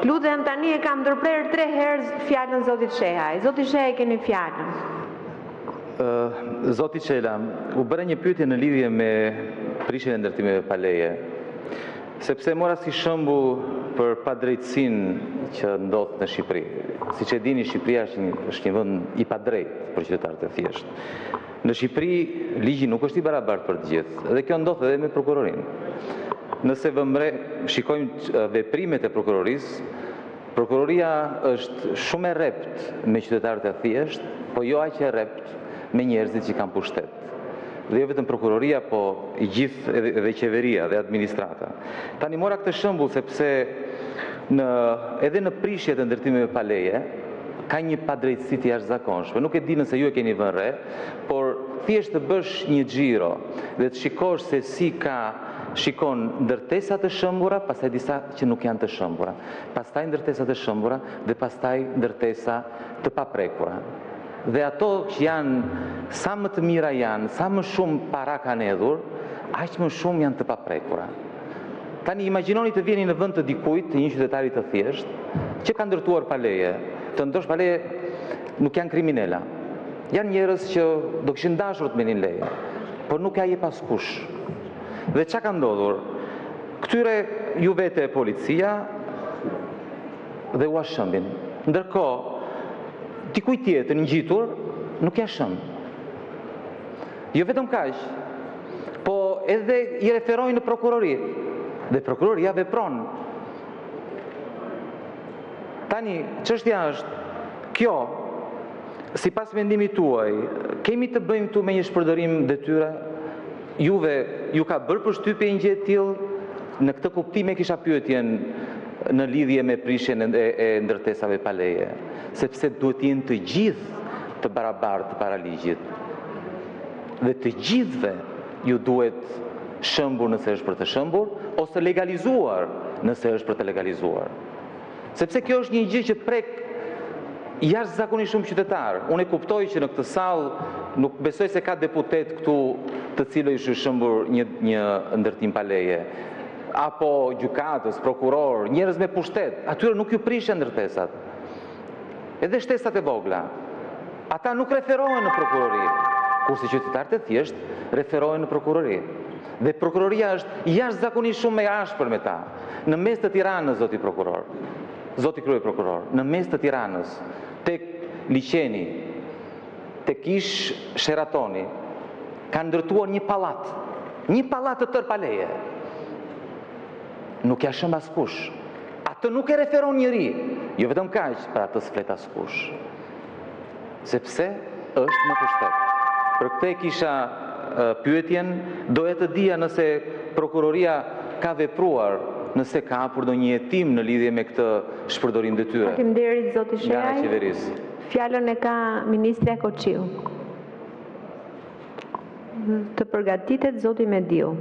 Lutem tani e kam ndërprer 3 herë fjalën zotit Shehaj. Zoti Shehaj, keni fjalën. Zoti Qela, u bëre një pyetje në lidhje me prishjen e ndërtimeve pa leje, sepse mora si shembull për padrejtësinë që ndodh në Shqipëri. Siç e dini, Shqipëria është një vend i padrejtë për qytetarët e thjeshtë. Në Shqipëri ligji nuk është i barabartë për të gjithë, dhe kjo ndodh edhe me prokurorinë. Nëse shikojmë veprimet e prokurorisë, prokuroria është shumë e rrept me qytetarët e thjeshtë, po jo aq e rrept me njerëzit që kanë pushtet. Dhe jo vetëm prokuroria, po i gjithë edhe qeveria dhe administrata. Tani mora këtë shembull sepse edhe në prishje të ndërtimeve pa leje ka një padrejtësi të jashtëzakonshme. Nuk e di nëse ju e keni vënë re, por thjesht të bësh një xhiro dhe të shikosh se si shikon ndërtesa të shëmbura, pastaj disa që nuk janë të shëmbura, pastaj ndërtesa të shëmbura dhe pastaj ndërtesa të paprekura. Dhe ato që janë, sa më të mira janë, sa më shumë para kanë hedhur, aq më shumë janë të paprekura. Tani imagjinoni të vjeni në vend të dikujt, të një qytetari të thjeshtë, që ka ndërtuar pa leje, të ndoshta pa leje nuk janë kriminela. Janë njerëz që do kishin dashur të merrin leje, por nuk ja jep askush. Dhe çka ka ndodhur? Këtyre ju vete policia dhe u shëmbin. Ndërkohë, dikujt tjetër ngjitur nuk ja shëmb. Jo vetëm kaq, po edhe i referojnë në prokurori. Dhe prokuroria vepron. Tani, çështja është, kjo, sipas mendimit tuaj, kemi të bëjmë këtu me një shpërdorim detyre? Ju ka bërë përshtypje një gjë e tillë? Në këtë kuptim e kisha pyetjen në lidhje me prishjen e ndërtesave pa leje, sepse duhet të jenë të gjithë të barabartë para ligjit. Dhe të gjithëve ju duhet shëmbur nëse është për të shëmbur, ose legalizuar nëse është për të legalizuar. Sepse kjo është një gjë që prek jashtëzakonisht shumë qytetar. Unë e kuptoj që në këtë sallë nuk besoj se ka deputet këtu të cilëve është shëmbur një ndërtim pa leje, apo gjykatës, prokuror, njerëz me pushtet, atyre nuk ju prishin ndërtesat. Edhe shtesat e vogla. Ata nuk referohen në prokurori, kurse qytetarët e thjeshtë referohen në prokurori. Dhe prokuroria është jashtëzakonisht shumë më e ashpër me ta. Në mes të Tiranës, zoti prokuror, zoti kryej prokuror, në mes të Tiranës, tek liçeni, tek ish Sheratoni, ka ndërtuar një pallat të tërë pa leje. Nuk ja shëmb askush. Atë nuk e referon njëri. Jo vetëm kaq, për atë s'flet askush. Sepse është në pushtet. Për këtë e kisha pyetjen, doja të dija nëse prokuroria ka vepruar, nëse ka hapur ndonjë hetim në lidhje me këtë shpërdorim detyre. Faleminderit zoti Shehaj. Nga qeverisë. Fjalën e ka ministri Akoqiu. Të përgatitet zoti Mediu.